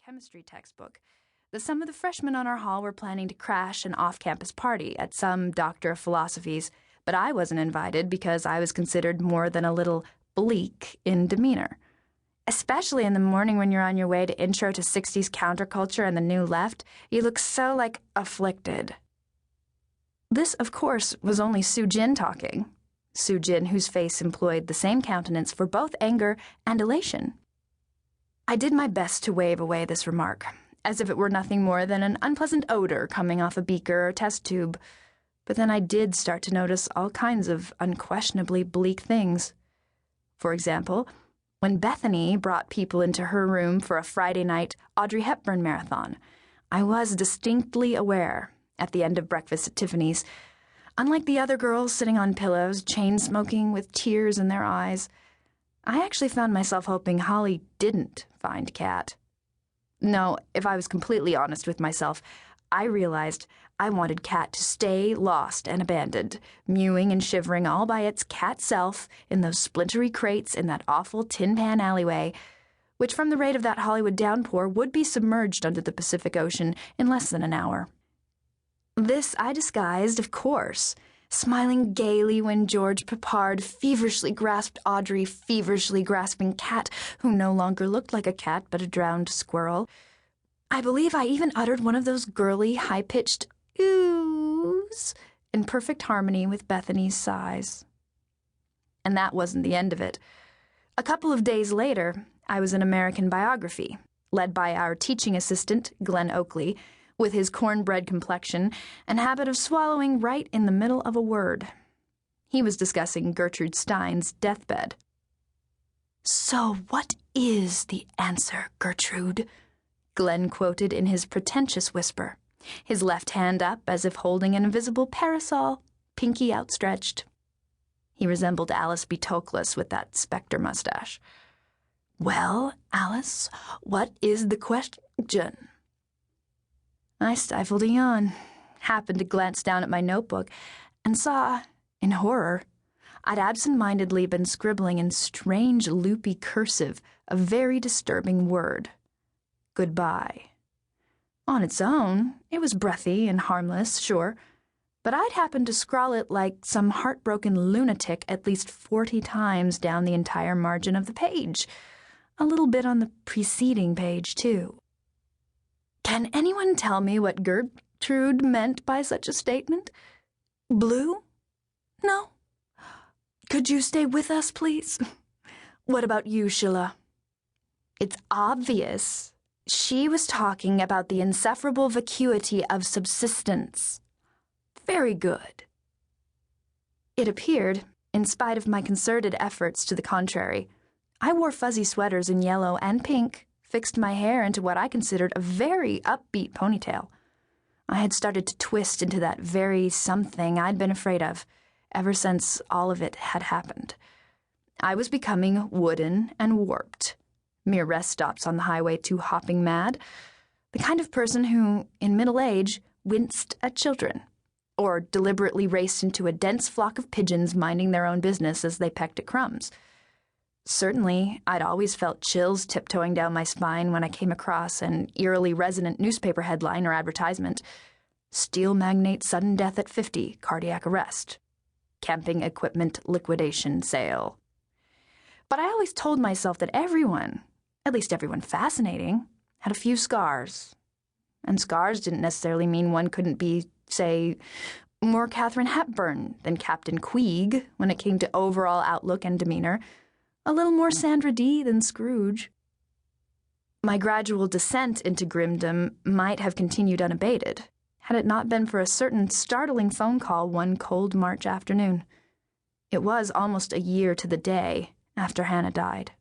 chemistry textbook. Some of the freshmen on our hall were planning to crash an off-campus party at some Doctor of Philosophy's, but I wasn't invited because I was considered more than a little bleak in demeanor. Especially in the morning when you're on your way to Intro to 60s Counterculture and the New Left, you look so, afflicted. This, of course, was only Soo-jin talking. Soo-jin, whose face employed the same countenance for both anger and elation. I did my best to wave away this remark, as if it were nothing more than an unpleasant odor coming off a beaker or test tube. But then I did start to notice all kinds of unquestionably bleak things. For example, when Bethany brought people into her room for a Friday night Audrey Hepburn marathon, I was distinctly aware, at the end of breakfast at Tiffany's, unlike the other girls sitting on pillows, chain-smoking with tears in their eyes, I actually found myself hoping Holly didn't find Kat. No, if I was completely honest with myself, I realized I wanted Kat to stay lost and abandoned, mewing and shivering all by its cat self in those splintery crates in that awful tin pan alleyway, which from the rate of that Hollywood downpour would be submerged under the Pacific Ocean in less than an hour. This I disguised, of course, smiling gaily when George Peppard feverishly grasped Audrey, feverishly grasping Kat, who no longer looked like a cat but a drowned squirrel. I believe I even uttered one of those girly, high-pitched oohs in perfect harmony with Bethany's sighs. And that wasn't the end of it. A couple of days later, I was in American biography, led by our teaching assistant, Glenn Oakley, with his cornbread complexion and habit of swallowing right in the middle of a word. He was discussing Gertrude Stein's deathbed. "So what is the answer, Gertrude?" Glenn quoted in his pretentious whisper, his left hand up as if holding an invisible parasol, pinky outstretched. He resembled Alice B. Toklas with that spectre mustache. "Well, Alice, what is the question?" I stifled a yawn, happened to glance down at my notebook, and saw, in horror, I'd absent-mindedly been scribbling in strange, loopy cursive a very disturbing word. Goodbye. On its own, it was breathy and harmless, sure, but I'd happened to scrawl it like some heartbroken lunatic at least 40 times down the entire margin of the page, a little bit on the preceding page, too. Can anyone tell me what Gertrude meant by such a statement? Blue? No? Could you stay with us, please? What about you, Sheila? It's obvious. She was talking about the insufferable vacuity of subsistence. Very good. It appeared, in spite of my concerted efforts to the contrary, I wore fuzzy sweaters in yellow and pink, fixed my hair into what I considered a very upbeat ponytail. I had started to twist into that very something I'd been afraid of, ever since all of it had happened. I was becoming wooden and warped, mere rest stops on the highway to hopping mad, the kind of person who, in middle age, winced at children, or deliberately raced into a dense flock of pigeons minding their own business as they pecked at crumbs. Certainly, I'd always felt chills tiptoeing down my spine when I came across an eerily resonant newspaper headline or advertisement. Steel magnate sudden death at 50, cardiac arrest. Camping equipment liquidation sale. But I always told myself that everyone, at least everyone fascinating, had a few scars. And scars didn't necessarily mean one couldn't be, say, more Katharine Hepburn than Captain Queeg when it came to overall outlook and demeanor, a little more Sandra Dee than Scrooge. My gradual descent into grimdom might have continued unabated, had it not been for a certain startling phone call one cold March afternoon. It was almost a year to the day after Hannah died.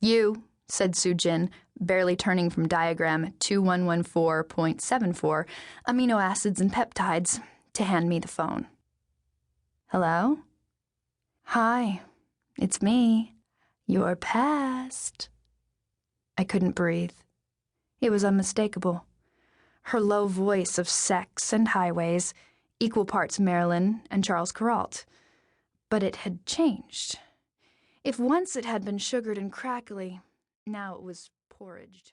"You," said Soo-jin, barely turning from diagram 2114.74, amino acids and peptides, to hand me the phone. "Hello? Hi. It's me. You're past." I couldn't breathe. It was unmistakable. Her low voice of sex and highways, equal parts Marilyn and Charles Kuralt. But it had changed. If once it had been sugared and crackly, now it was porridged.